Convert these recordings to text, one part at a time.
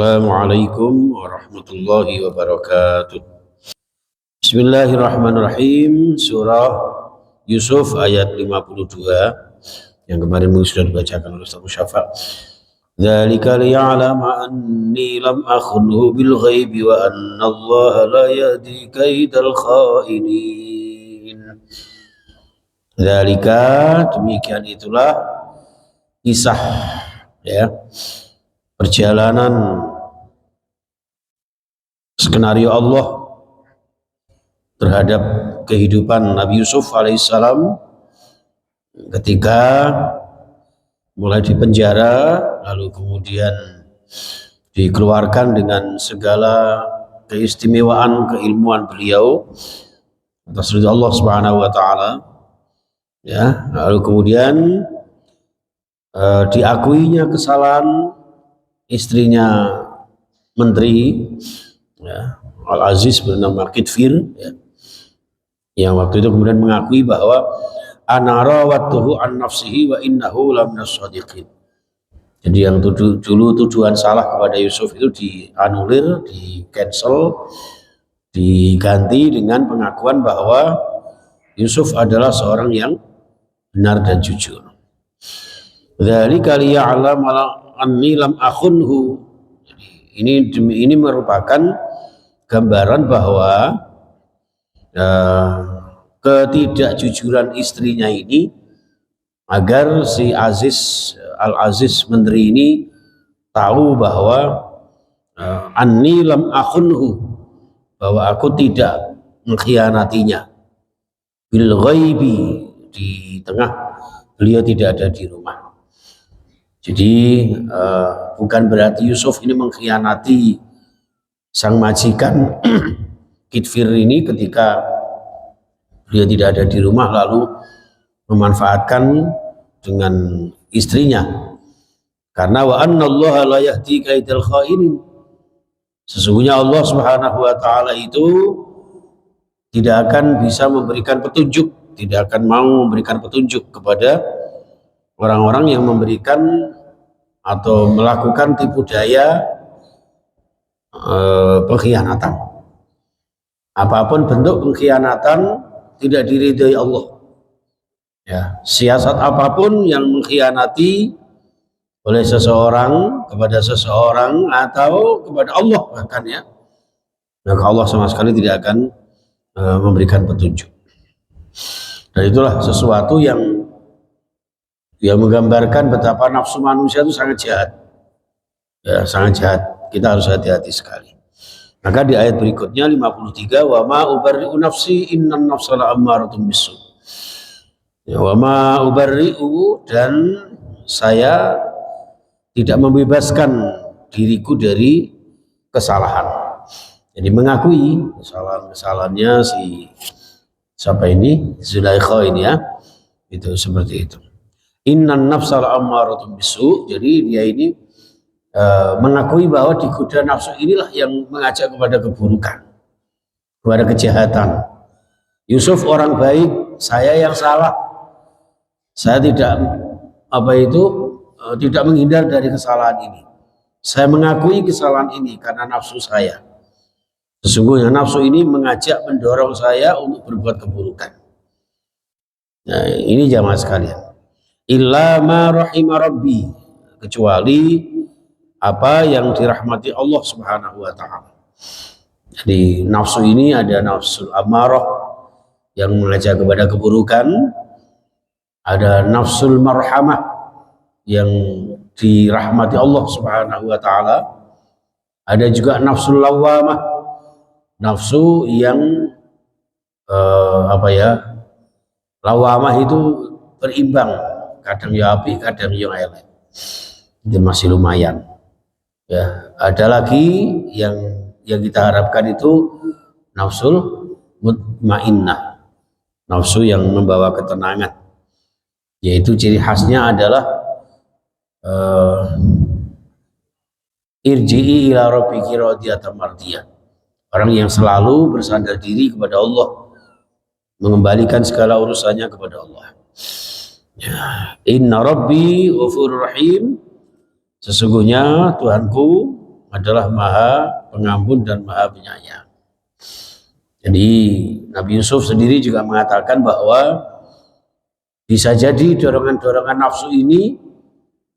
Assalamualaikum warahmatullahi wabarakatuh. Bismillahirrahmanirrahim. Surah Yusuf ayat 52 yang kemarin sudah dibacakan oleh Ustaz Musyafa. Dzalika liya'lama anni lam akhunhu bil ghaibi wa anna Allah la yahdi kaidal khainin. Dzalika, demikian itulah kisah ya perjalanan skenario Allah terhadap kehidupan Nabi Yusuf alaihissalam ketika mulai di penjara lalu kemudian dikeluarkan dengan segala keistimewaan keilmuan beliau atas ridha Allah Subhanahu wa taala ya, lalu kemudian diakuinya kesalahan istrinya menteri ya, Al-Aziz bernama Kitfir ya, yang waktu itu kemudian mengakui bahwa ana rawatuhu an nafsihi wa innahu laminas shadiqin. Jadi yang dulu tuduhan salah kepada Yusuf itu dianulir, di cancel, diganti dengan pengakuan bahwa Yusuf adalah seorang yang benar dan jujur. Dzalika liya'lam anni lam akhunhu. Ini merupakan gambaran bahwa ketidakjujuran istrinya ini agar si Al-Aziz menteri ini tahu bahwa anni lam akhunhu, bahwa aku tidak mengkhianatinya bil ghaibi, di tengah beliau tidak ada di rumah. Jadi bukan berarti Yusuf ini mengkhianati sang majikan Kitfir ini ketika beliau tidak ada di rumah lalu memanfaatkan dengan istrinya. Karena wa annallaha la yahdi kaidal khainin. Sesungguhnya Allah Subhanahu wa taala itu tidak akan bisa memberikan petunjuk, tidak akan mau memberikan petunjuk kepada orang-orang yang memberikan atau melakukan tipu daya pengkhianatan. Apapun bentuk pengkhianatan tidak diridhai Allah. Ya, siasat apapun yang mengkhianati oleh seseorang kepada seseorang atau kepada Allah bahkan ya, maka Allah sama sekali tidak akan memberikan petunjuk. Dan itulah sesuatu yang menggambarkan betapa nafsu manusia itu sangat jahat. Ya, sangat jahat. Kita harus hati-hati sekali. Maka di ayat berikutnya 53, wa ma ubarri'u nafsi innan nafsa la'ammaratun bisu. Ya, wa ma ubarri'u, dan saya tidak membebaskan diriku dari kesalahan. Jadi mengakui kesalahannya si siapa ini? Zulaikha ini ya. Itu seperti itu. Innan nafsa la'ammaratun bisu. Jadi dia ini mengakui bahwa digoda nafsu inilah yang mengajak kepada keburukan, kepada kejahatan. Yusuf orang baik, saya yang salah. Saya tidak tidak menghindar dari kesalahan ini. Saya mengakui kesalahan ini karena nafsu saya. Sesungguhnya nafsu ini mengajak, mendorong saya untuk berbuat keburukan. Nah, ini jamaah sekalian. Illa ma rahima rabbi, kecuali apa yang dirahmati Allah Subhanahu wa taala. Jadi nafsu ini ada nafsul amarah yang mengajak kepada keburukan, ada nafsul marhamah yang dirahmati Allah Subhanahu wa taala, ada juga nafsul lawamah, nafsu yang lawamah itu berimbang, kadang ya api, kadang ya elek. Itu masih lumayan. Ya, ada lagi yang kita harapkan itu nafsul mutmainnah, nafsu yang membawa ketenangan, yaitu ciri khasnya adalah irji'i ila rabbiki radiyatan mardiyah, orang yang selalu bersandar diri kepada Allah, mengembalikan segala urusannya kepada Allah. Ya, inna rabbi ghafurur rahim, sesungguhnya Tuhanku adalah Maha Pengampun dan Maha Penyayang. Jadi Nabi Yusuf sendiri juga mengatakan bahwa bisa jadi dorongan-dorongan nafsu ini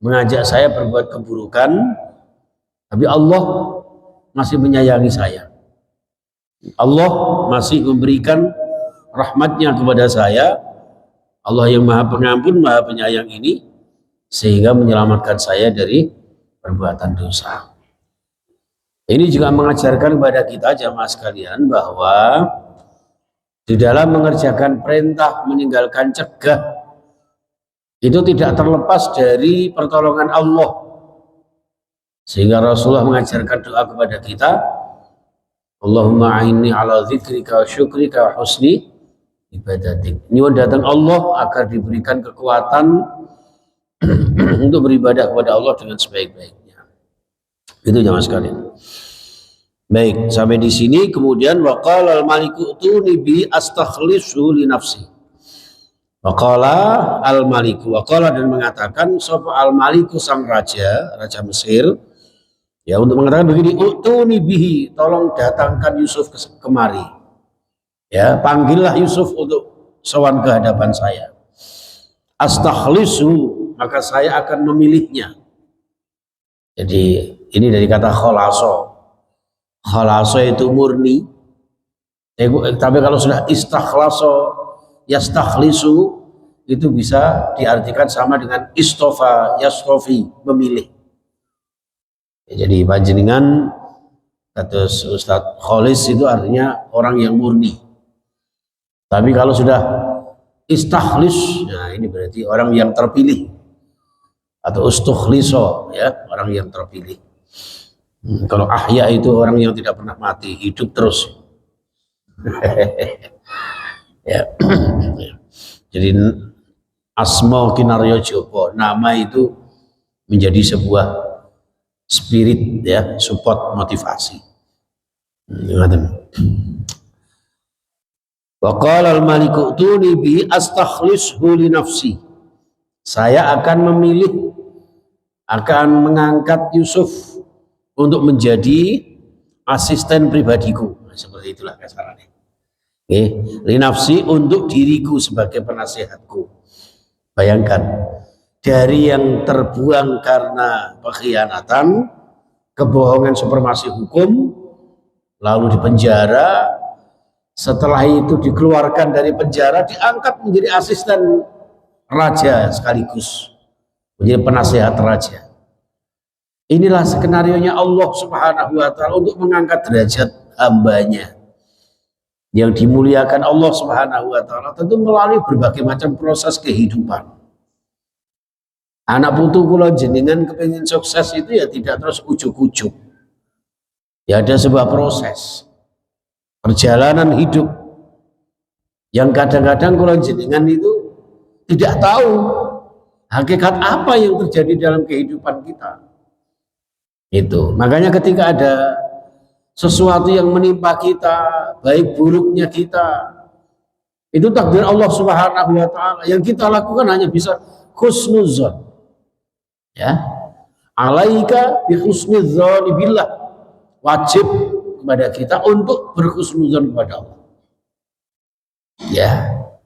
mengajak saya berbuat keburukan, tapi Allah masih menyayangi saya. Allah masih memberikan rahmatnya kepada saya. Allah yang Maha Pengampun, Maha Penyayang ini, sehingga menyelamatkan saya dari perbuatan dosa. Ini juga mengajarkan kepada kita jamaah sekalian bahwa di dalam mengerjakan perintah, meninggalkan cegah, itu tidak terlepas dari pertolongan Allah. Sehingga Rasulullah mengajarkan doa kepada kita, Allahumma a'inni ala dzikrika wa syukrika wa husni ibadatik. Nyuwun datang Allah agar diberikan kekuatan untuk beribadah kepada Allah dengan sebaik-baiknya. Itu jamaah sekalian. Baik, sampai di sini kemudian waqala al-maliku utuni bi astakhlisu li nafsi. Waqala al-maliku, waqala dan mengatakan sapa al-maliku sang raja, raja Mesir, ya untuk mengatakan begini, utuni bihi, tolong datangkan Yusuf kemari. Ya, panggillah Yusuf untuk sowan ke hadapan saya. Astakhlisu, maka saya akan memilihnya. Jadi ini dari kata khalaso. Khalaso itu murni. Tapi kalau sudah istakhlaso, yastakhlisu, itu bisa diartikan sama dengan istofa, yastofi, memilih. Jadi panjenengan kata Ustadz Kholis itu artinya orang yang murni. Tapi kalau sudah istakhlis, nah ini berarti orang yang terpilih. Atau ustukhliso, ya, orang yang terpilih. Kalau ahya itu orang yang tidak pernah mati, hidup terus. Ya. Jadi asma kinaryo jopo, nama itu menjadi sebuah spirit, ya, support, motivasi. Wa qala al-maliku tuni bi astakhlishu li nafsi. Saya akan memilih, akan mengangkat Yusuf untuk menjadi asisten pribadiku. Nah, seperti itulah kasarannya. Li nafsi, untuk diriku sebagai penasehatku. Bayangkan, dari yang terbuang karena pengkhianatan, kebohongan supremasi hukum, lalu dipenjara, setelah itu dikeluarkan dari penjara, diangkat menjadi asisten raja sekaligus, menjadi penasehat raja. Inilah skenarionya Allah Subhanahu wa ta'ala untuk mengangkat derajat hambanya yang dimuliakan Allah Subhanahu wa ta'ala, tentu melalui berbagai macam proses kehidupan. Anak putu kula jenengan kepingin sukses itu ya tidak terus ujuk-ujuk. Ya ada sebuah proses perjalanan hidup yang kadang-kadang kula jenengan itu tidak tahu hakikat apa yang terjadi dalam kehidupan kita. Itu makanya ketika ada sesuatu yang menimpa kita, baik buruknya kita, itu takdir Allah Subhanahu wa ta'ala. Yang kita lakukan hanya bisa husnuzon, ya, alaika bi husnuzon billah, wajib kepada kita untuk berhusnuzon kepada Allah. Ya,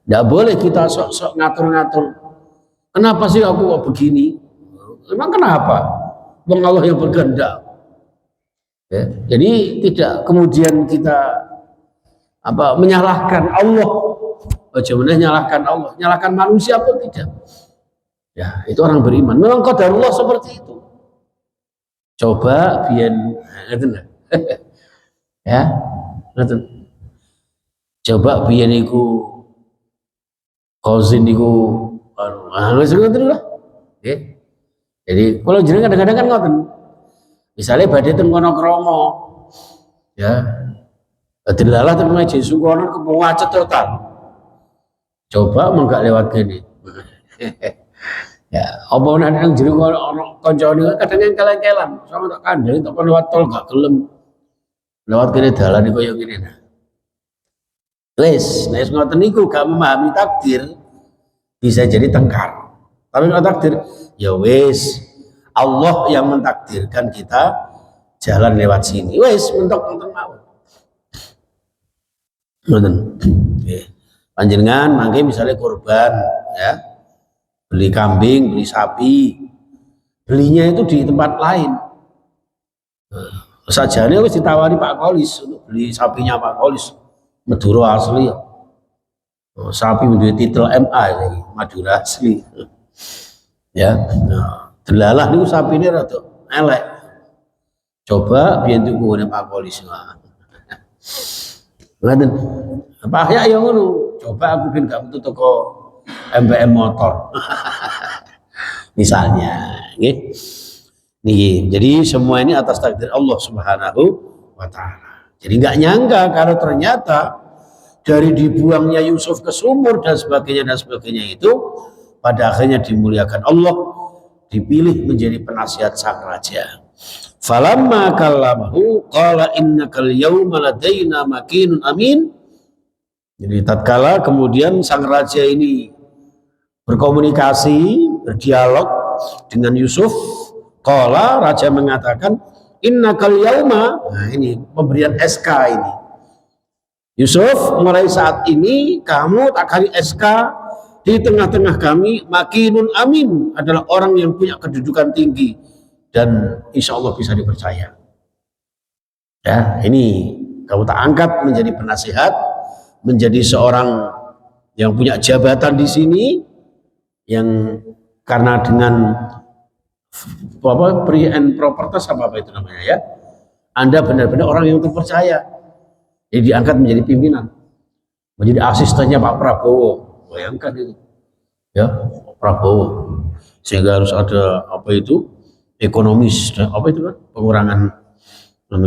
tidak boleh kita sok-sok ngatur-ngatur. Kenapa sih aku kok begini? Emang kenapa? Bang Allah yang berkehendak. Ya, jadi tidak kemudian kita menyalahkan Allah, bagaimana menyalahkan Allah, menyalahkan manusia pun tidak. Ya, itu orang beriman. Memang qadarullah seperti itu. Coba biar ya, coba biar niku kozin niku lah. Jadi kalau jenengan kadang-kadang kan ngoten. Misalnya badai teng kono kromo, ya, dilalah teng meja sukono kemacet total. Coba menggak lewat gini, ya, apa nanti yang jadi orang konjauan kadang yang kelan-kelan, sama tak kandang, tak lewat tol gak gelem, lewat gini dalan di koyo gini. Les ngoten niku gak memahami takdir, bisa jadi tengkar. Tapi kalau takdir, ya wes. Allah yang mentakdirkan kita jalan lewat sini. Wes mentok-mentok mawon. Ngoten. Nggih. Panjenengan mangke misalnya kurban ya. Beli kambing, beli sapi. Belinya itu di tempat lain. Sajane wis ditawari Pak Kolis untuk beli sapinya Pak Kolis. Madura asli ya. Sapi menduwe titel MA ini, Madura asli. Ya. Nah, delalah niku sapine rada elek. Coba biyen tuku ngene Pak Kolis. Ngaten. Pak ya yang ngono. Coba aku ben gak metu teko MBM motor. Misalnya, nggih. Nih, jadi semua ini atas takdir Allah Subhanahu wa taala. Jadi nggak nyangka kalau ternyata dari dibuangnya Yusuf ke sumur dan sebagainya itu pada akhirnya dimuliakan Allah, dipilih menjadi penasihat sang raja. Falamma kallamahu qala innakal yauma ladaina makinun amin. Jadi tatkala kemudian sang raja ini berkomunikasi, berdialog dengan Yusuf, qala raja mengatakan innakal yauma, nah ini pemberian SK ini. Yusuf, mulai saat ini kamu tak kali SK di tengah-tengah kami, makinun amin, adalah orang yang punya kedudukan tinggi dan insya Allah bisa dipercaya. Ya, ini kamu tak angkat menjadi penasihat, menjadi seorang yang punya jabatan di sini, yang karena dengan apa pre and properties apa itu namanya ya, Anda benar-benar orang yang terpercaya, jadi diangkat menjadi pimpinan, menjadi asistennya Pak Prabowo. Bayangkan itu ya, Pak Prabowo, sehingga harus ada apa itu ekonomis dan apa itu kan pengurangan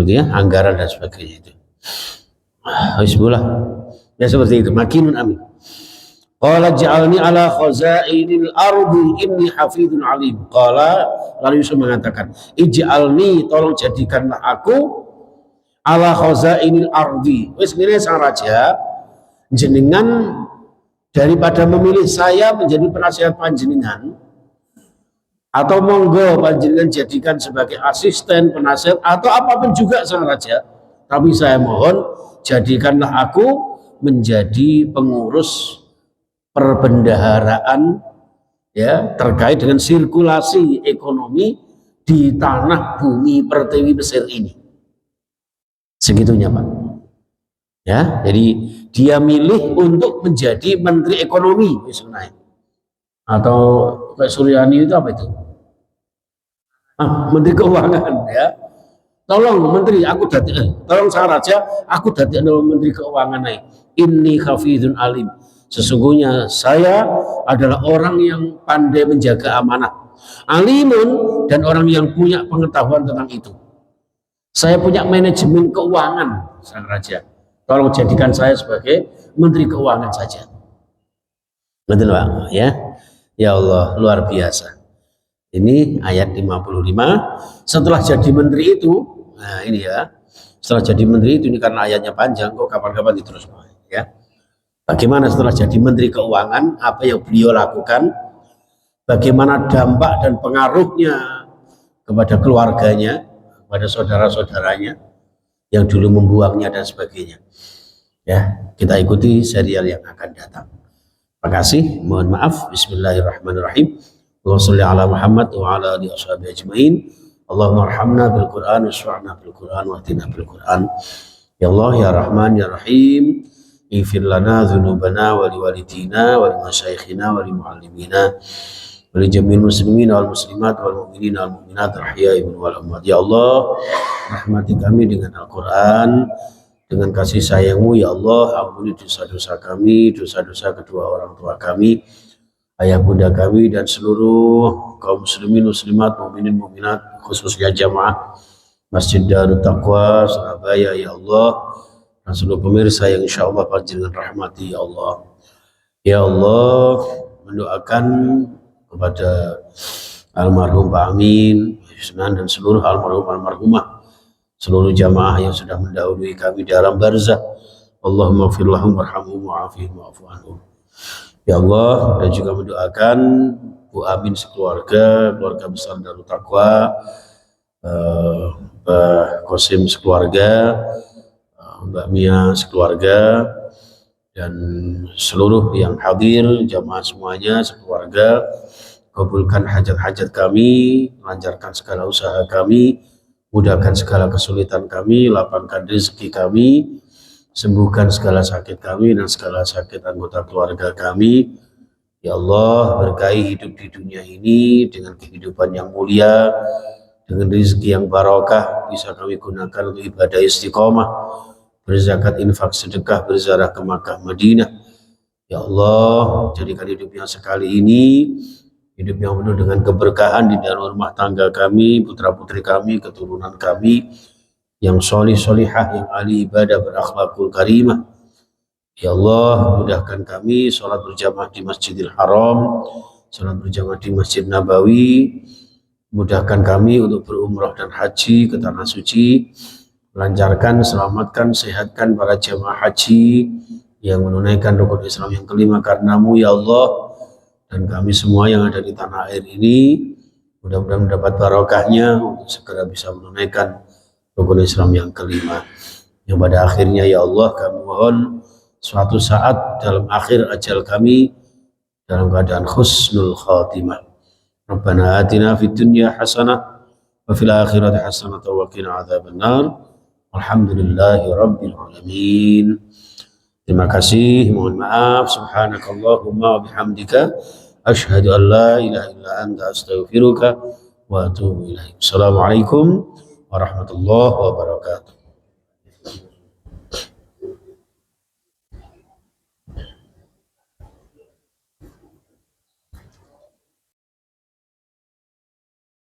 ya, anggaran dan sebagainya itu. Bismillah ya, seperti itu. Makinun amin. Qala ja'alni ala khazainil ardi inni hafidun alim. Qala, lalu Yusuf mengatakan, ij'alni, tolong jadikanlah aku ala khazainil ardi. Wis ngene sang raja, jenengan daripada memilih saya menjadi penasihat panjenengan, atau monggo panjenengan jadikan sebagai asisten penasihat atau apapun juga sang raja, tapi saya mohon jadikanlah aku menjadi pengurus perbendaharaan ya terkait dengan sirkulasi ekonomi di tanah bumi pertiwi Mesir ini. Segitunya Pak. Ya, jadi dia milih untuk menjadi menteri ekonomi misalnya. Atau Pak Suryani itu apa itu? Menteri keuangan ya. Tolong menteri aku dadi tolong sang raja aku dadi menteri keuangan nih. Inni hafidun alim. Sesungguhnya saya adalah orang yang pandai menjaga amanah, alimun, dan orang yang punya pengetahuan tentang itu. Saya punya manajemen keuangan, sang raja. Tolong jadikan saya sebagai menteri keuangan saja. Betul Pak, ya. Ya Allah, luar biasa. Ini ayat 55. Setelah jadi menteri itu, nah ini ya. Setelah jadi menteri itu, ini karena ayatnya panjang, kok kapan-kapan diterus, ya. Bagaimana setelah jadi menteri keuangan, apa yang beliau lakukan, bagaimana dampak dan pengaruhnya kepada keluarganya, kepada saudara-saudaranya yang dulu membuangnya dan sebagainya. Ya, kita ikuti serial yang akan datang. Terima kasih, mohon maaf. Bismillahirrahmanirrahim. Allahumma sholli ala Muhammad wa ala alihi washabihi ajmain. Allahumma arhamna bil Qur'an wasfa'na bil Qur'an wa atina bil Qur'an. Ya Allah ya Rahman ya Rahim. Ighfir lana dzunubana wa liwalidina wa limasyayikhina wa limuallimina wa lijamil muslimina wal muslimat wal mu'minina wal mu'minat al-ahya'i wal amwat. Ya Allah, rahmati kami dengan Al-Qur'an, dengan kasih sayang-Mu ya Allah. Ampuni dosa-dosa kami, dosa-dosa kedua orang tua kami, ayah bunda kami, dan seluruh kaum muslimin muslimat mukminin mukminat, khususnya jamaah Masjid Darut Taqwa Surabaya ya Allah, dan seluruh pemirsa yang insya Allah panjenengan rahmati ya Allah. Ya Allah, mendoakan kepada almarhum Pak Amin dan seluruh almarhum almarhumah, seluruh jamaah yang sudah mendahului kami dalam barzah. Allahumma ighfir lahum warhamhum wa'afihim wa'fu anhum. Ya Allah, dan juga mendoakan Bu Amin sekeluarga, keluarga besar Darut Taqwa, Mbah Kosim sekeluarga, Mbak Mia sekeluarga, dan seluruh yang hadir, jamaah semuanya sekeluarga. Kabulkan hajat-hajat kami, lancarkan segala usaha kami, mudahkan segala kesulitan kami, lapangkan rezeki kami, sembuhkan segala sakit kami dan segala sakit anggota keluarga kami. Ya Allah, berkahi hidup di dunia ini dengan kehidupan yang mulia, dengan rezeki yang barokah, bisa kami gunakan untuk ibadah istiqomah, berzakat, infak, sedekah, berziarah ke Makkah, Madinah. Ya Allah, jadikan hidup yang sekali ini hidup yang penuh dengan keberkahan di dalam rumah tangga kami, putra-putri kami, keturunan kami, yang solih-solihah, yang ahli ibadah, berakhlakul karimah. Ya Allah, mudahkan kami sholat berjamaah di Masjidil Haram, sholat berjamaah di Masjid Nabawi. Mudahkan kami untuk berumrah dan haji ke tanah suci. Lancarkan, selamatkan, sehatkan para jamaah haji yang menunaikan rukun Islam yang kelima karenamu ya Allah. Dan kami semua yang ada di tanah air ini mudah-mudahan mendapat barokahnya untuk segera bisa menunaikan rukun Islam yang kelima. Yang pada akhirnya ya Allah kami mohon suatu saat dalam akhir ajal kami dalam keadaan husnul khatimah. Rabbana atina fid dunya hasanah wa fil akhirati hasanah wa qina adzabannar. Alhamdulillahi rabbil alamin. Terima kasih, mohon maaf. Subhanakallahumma wa bihamdika asyhadu an la ilaha illa anta astaghfiruka wa atubu ilaik. Assalamualaikum warahmatullahi wabarakatuh.